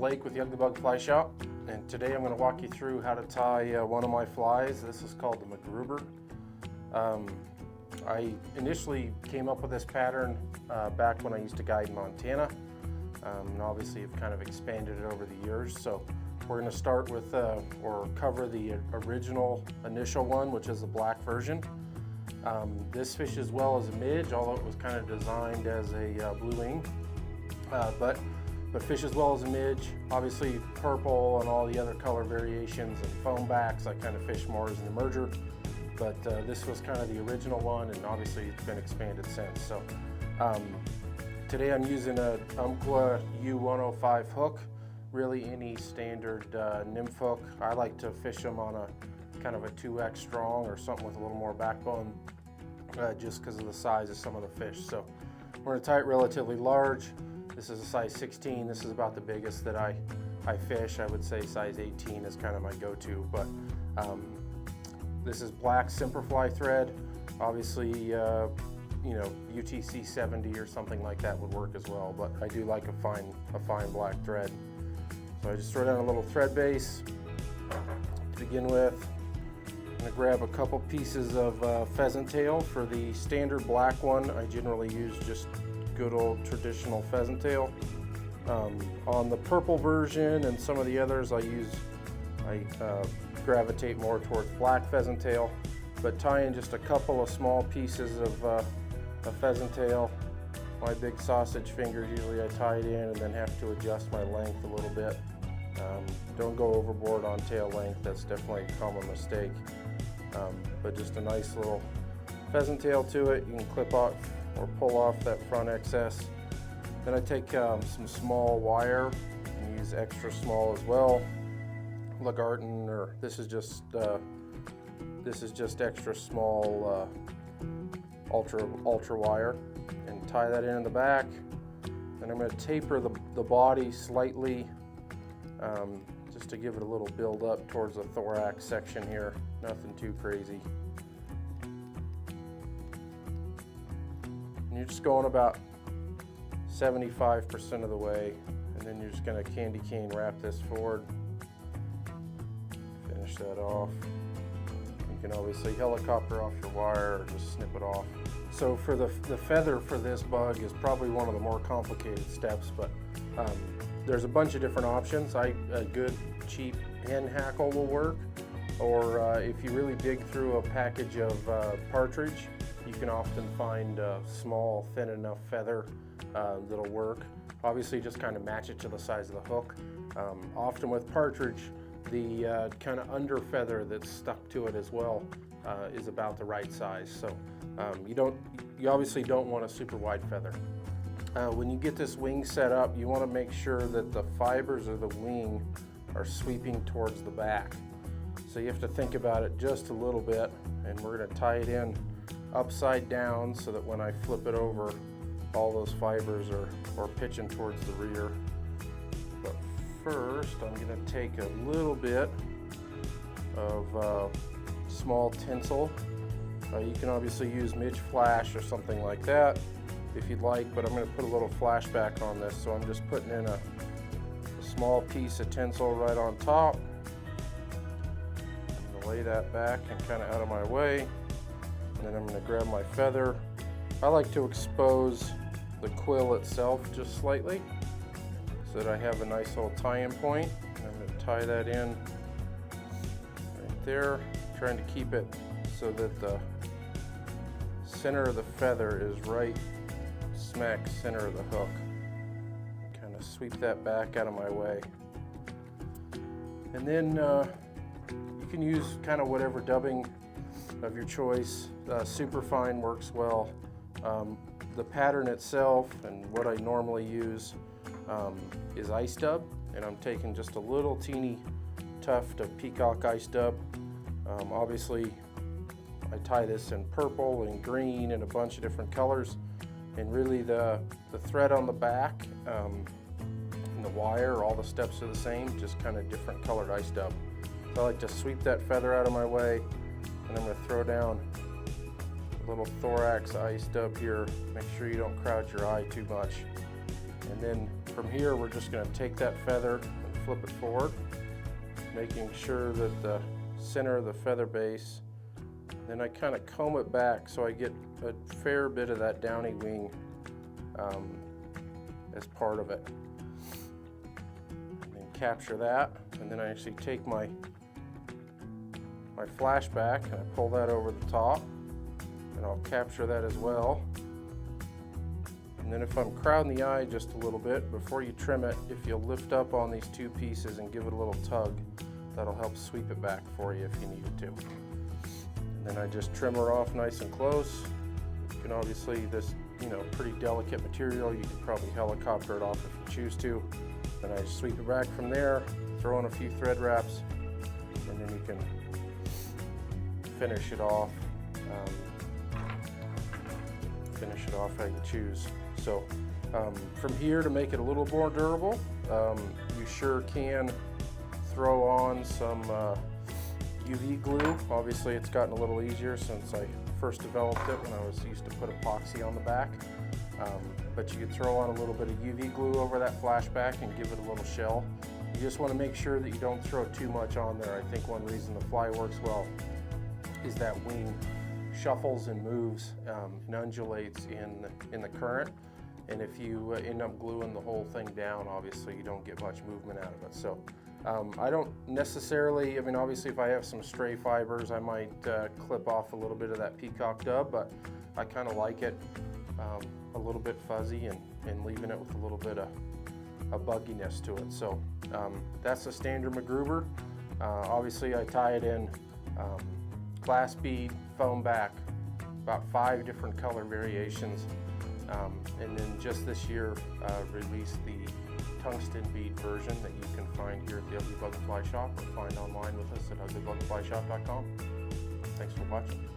Blake with the Ugly Bug Fly Shop, and today I'm going to walk you through how to tie one of my flies. This is called the Macgruber. I initially came up with this pattern back when I used to guide in Montana, and obviously have kind of expanded it over the years. So we're going to start with or cover the original initial one, which is the black version. This fish as well as a midge, although it was kind of designed as a blue wing, but fish as well as a midge. Obviously purple and all the other color variations and foam backs I kind of fish more as an emerger, but this was kind of the original one, and obviously it's been expanded since. So today I'm using a Umpqua U105 hook, really any standard nymph hook. I like to fish them on a kind of a 2X strong or something with a little more backbone, just because of the size of some of the fish. So we're going to tie it relatively large. This is a size 16. This is about the biggest that I fish. I would say size 18 is kind of my go-to, but this is black Simperfly thread. Obviously, you know, UTC 70 or something like that would work as well, but I do like a fine black thread. So I just throw down a little thread base to begin with. I'm going to grab a couple pieces of pheasant tail. For the standard black one, I generally use just good old traditional pheasant tail. On the purple version and some of the others, I gravitate more towards black pheasant tail, but tie in just a couple of small pieces of pheasant tail. My big sausage fingers, usually I tie it in and then have to adjust my length a little bit. Don't go overboard on tail length, that's definitely a common mistake. But just a nice little pheasant tail to it. You can clip off or pull off that front excess. Then I take some small wire and use extra small as well. Lagarton, or this is just extra small ultra wire, and tie that in the back. And I'm going to taper the body slightly, just to give it a little build up towards the thorax section here. Nothing too crazy. And you're just going about 75% of the way, and then you're just going to candy cane wrap this forward. Finish that off. You can obviously helicopter off your wire or just snip it off. So for the feather for this bug is probably one of the more complicated steps, but there's a bunch of different options. A good cheap hen hackle will work, or if you really dig through a package of partridge, you can often find a small, thin enough feather that'll work. Obviously, just kind of match it to the size of the hook. Often with partridge, the kind of under feather that's stuck to it as well is about the right size. So you obviously don't want a super wide feather. When you get this wing set up, you want to make sure that the fibers of the wing are sweeping towards the back. So you have to think about it just a little bit, and we're going to tie it in upside down so that when I flip it over, all those fibers are pitching towards the rear. But first, I'm going to take a little bit of small tinsel. You can obviously use midge flash or something like that if you'd like, but I'm going to put a little flashback on this, so I'm just putting in a small piece of tinsel right on top. I'm going to lay that back and kind of out of my way, and then I'm going to grab my feather. I like to expose the quill itself just slightly so that I have a nice little tie-in point. I'm going to tie that in right there, trying to keep it so that the center of the feather is right smack center of the hook. Kind of sweep that back out of my way. And then you can use kind of whatever dubbing of your choice. Superfine works well. The pattern itself and what I normally use is ice dub, and I'm taking just a little teeny tuft of peacock ice dub. Obviously I tie this in purple and green and a bunch of different colors, and really the thread on the back and the wire, all the steps are the same, just kind of different colored ice dub. So I like to sweep that feather out of my way, and I'm going to throw down a little thorax ice dub here. Make sure you don't crowd your eye too much. And then from here, we're just going to take that feather and flip it forward, making sure that the center of the feather base, then I kind of comb it back so I get a fair bit of that downy wing as part of it. And then capture that, and then I actually take my flashback and I pull that over the top, and I'll capture that as well. And then if I'm crowding the eye just a little bit, before you trim it, if you'll lift up on these two pieces and give it a little tug, that'll help sweep it back for you if you needed to. And then I just trim her off nice and close. You can obviously, this, pretty delicate material, you can probably helicopter it off if you choose to. Then I just sweep it back from there, throw in a few thread wraps, and then you can finish it off. Finish it off how you choose. So from here, to make it a little more durable, you sure can throw on some UV glue. Obviously it's gotten a little easier since I first developed it when I was used to put epoxy on the back. But you could throw on a little bit of UV glue over that flashback and give it a little shell. You just want to make sure that you don't throw too much on there. I think one reason the fly works well is that wing shuffles and moves and undulates in the current. And if you end up gluing the whole thing down, obviously you don't get much movement out of it. So I don't necessarily, obviously if I have some stray fibers, I might clip off a little bit of that peacock dub, but I kind of like it a little bit fuzzy and leaving it with a little bit of a bugginess to it. So that's the standard Macgruber. Obviously I tie it in glass bead, foam back, about 5 different color variations. And then just this year released the tungsten bead version that you can find here at the Ugly Bug Fly Shop or find online with us at uglybugflyshop.com. Thanks for watching.